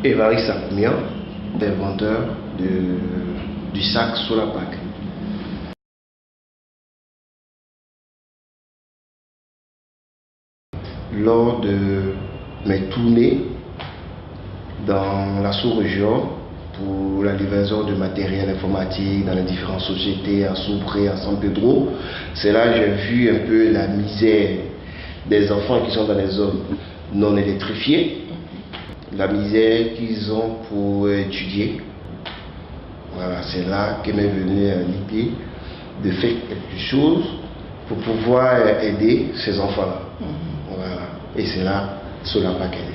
Évariste Sakoumia, inventeur du sac Solapac. Lors de mes tournées dans la sous-région pour la livraison de matériel informatique dans les différentes sociétés à Soubré, à San Pedro, c'est là que j'ai vu un peu la misère des enfants qui sont dans les zones non électrifiées, la misère qu'ils ont pour étudier. Voilà, c'est là que m'est venue l'idée de faire quelque chose pour pouvoir aider ces enfants-là. Voilà. Et c'est là Solapac est né.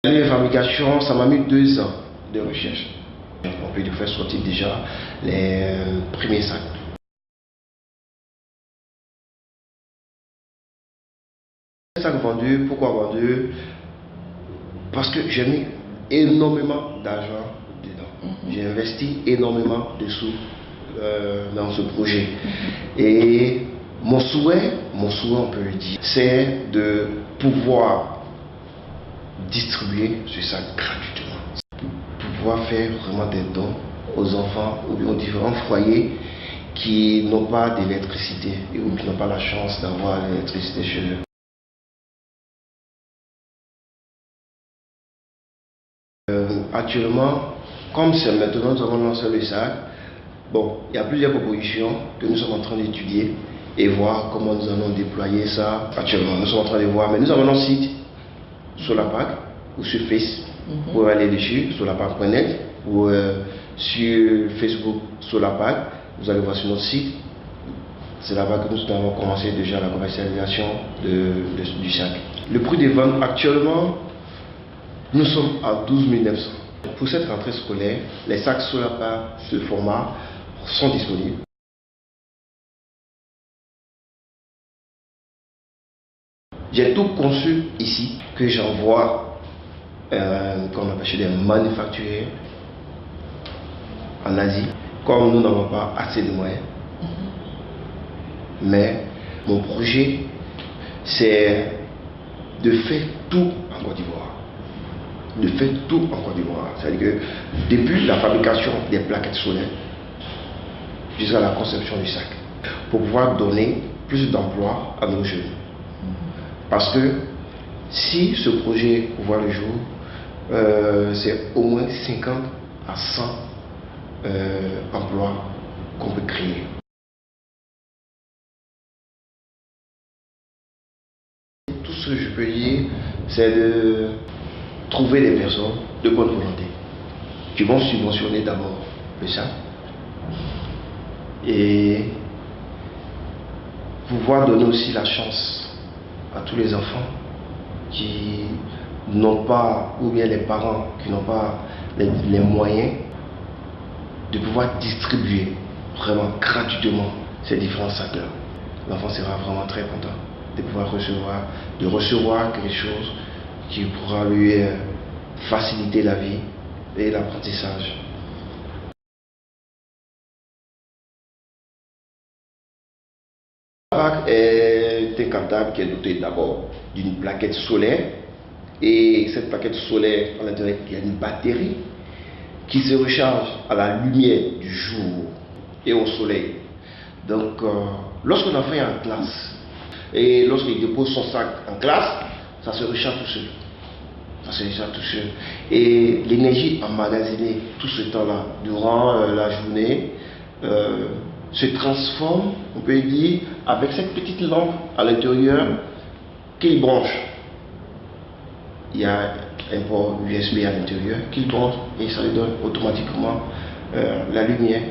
La fabrication, ça m'a mis 2 ans de recherche. On peut faire sortir déjà les premiers sacs. Les sacs vendus, pourquoi vendus? Parce que j'ai mis énormément d'argent dedans. J'ai investi énormément de sous dans ce projet. Et mon souhait, on peut le dire, c'est de pouvoir distribuer ce sac gratuitement. Pour pouvoir faire vraiment des dons aux enfants ou aux différents foyers qui n'ont pas d'électricité ou qui n'ont pas la chance d'avoir l'électricité chez eux. Actuellement, comme c'est maintenant nous avons lancé le sac, bon, il y a plusieurs propositions que nous sommes en train d'étudier et voir comment nous allons déployer ça. Actuellement, nous sommes en train de voir, mais nous avons un site Solapac ou sur Face. Vous pouvez aller dessus, solapac.net ou sur Facebook Solapac. Vous allez voir sur notre site. C'est là-bas que nous avons commencé déjà la commercialisation du sac. Le prix des ventes actuellement, nous sommes à 12 900. Pour cette rentrée scolaire, les sacs Solapac, ce format, sont disponibles. J'ai tout conçu ici, que j'envoie qu'on appelle chez des manufacturiers en Asie. Comme nous n'avons pas assez de moyens. Mais mon projet, c'est de faire tout en Côte d'Ivoire. De faire tout en Côte d'Ivoire. C'est-à-dire que depuis la fabrication des plaquettes solaires jusqu'à la conception du sac, pour pouvoir donner plus d'emplois à nos jeunes. Parce que si ce projet voit le jour, c'est au moins 50 à 100 emplois qu'on peut créer. Tout ce que je peux dire, c'est de trouver des personnes de bonne volonté qui vont subventionner d'abord le sac et pouvoir donner aussi la chance à tous les enfants qui n'ont pas, ou bien les parents qui n'ont pas les moyens de pouvoir distribuer vraiment gratuitement ces différents sacs-là. L'enfant sera vraiment très content de pouvoir recevoir quelque chose qui pourra lui faciliter la vie et l'apprentissage. Le sac est un cartable qui est doté d'abord d'une plaquette solaire, et cette plaquette solaire, à l'intérieur, il y a une batterie qui se recharge à la lumière du jour et au soleil. Donc, lorsque l'enfant est en classe et lorsqu'il dépose son sac en classe, ça se recharge tout seul. Ça se recharge tout seul. Et l'énergie emmagasinée tout ce temps-là, durant la journée, se transforme, on peut dire, avec cette petite lampe à l'intérieur qu'il branche. Il y a un port USB à l'intérieur qu'il branche et ça lui donne automatiquement la lumière.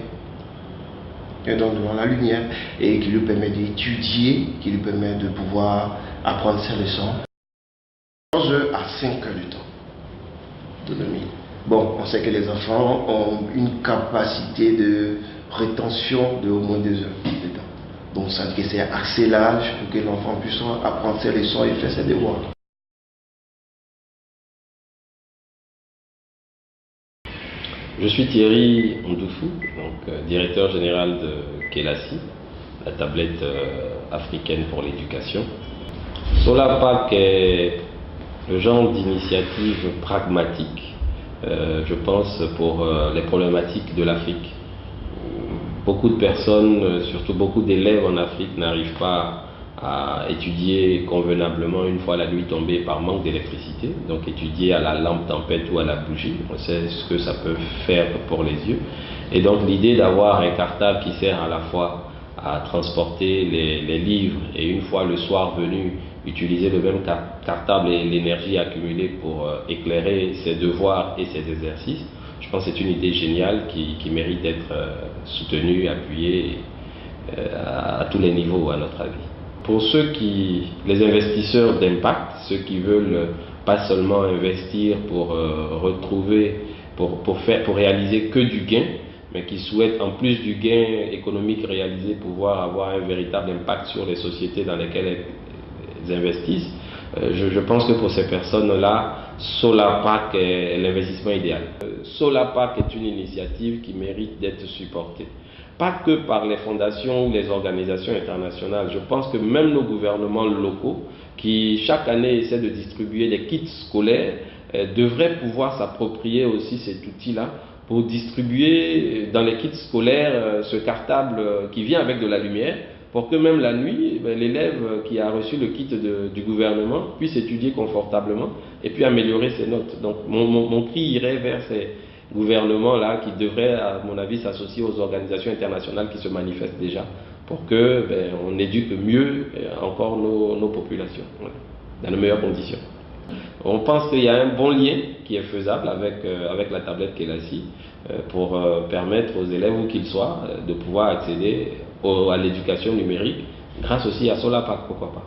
La lumière et qui lui permet d'étudier, qui lui permet de pouvoir apprendre ses leçons. 11 heures à 5 heures de temps d'autonomie. Bon, on sait que les enfants ont une capacité de rétention de au moins 2 heures de temps. Donc ça veut dire que c'est assez large pour que l'enfant puisse apprendre ses leçons et faire ses devoirs. Je suis Thierry Ndoufou, directeur général de Kelasi, la tablette africaine pour l'éducation. Solapac est le genre d'initiative pragmatique, je pense, pour les problématiques de l'Afrique. Beaucoup de personnes, surtout beaucoup d'élèves en Afrique, n'arrivent pas à étudier convenablement une fois la nuit tombée par manque d'électricité, donc étudier à la lampe tempête ou à la bougie, on sait ce que ça peut faire pour les yeux. Et donc l'idée d'avoir un cartable qui sert à la fois à transporter les livres et une fois le soir venu, utiliser le même cartable et l'énergie accumulée pour éclairer ses devoirs et ses exercices, je pense que c'est une idée géniale qui mérite d'être soutenue, appuyée à tous les niveaux à notre avis. Pour les investisseurs d'impact, ceux qui veulent pas seulement investir pour retrouver, pour réaliser que du gain, mais qui souhaitent en plus du gain économique réalisé pouvoir avoir un véritable impact sur les sociétés dans lesquelles elles investissent, je pense que pour ces personnes-là, Solapac est l'investissement idéal. Solapac est une initiative qui mérite d'être supportée. Pas que par les fondations ou les organisations internationales. Je pense que même nos gouvernements locaux, qui chaque année essaient de distribuer des kits scolaires, devraient pouvoir s'approprier aussi cet outil-là pour distribuer dans les kits scolaires ce cartable qui vient avec de la lumière, pour que même la nuit, l'élève qui a reçu le kit du gouvernement puisse étudier confortablement et puis améliorer ses notes. Donc mon cri irait vers ces gouvernements-là qui devraient, à mon avis, s'associer aux organisations internationales qui se manifestent déjà pour que on éduque mieux encore nos populations, dans de meilleures conditions. On pense qu'il y a un bon lien qui est faisable avec la tablette Kelasi pour permettre aux élèves, où qu'ils soient, de pouvoir accéder à l'éducation numérique grâce aussi à Solapac, pourquoi pas.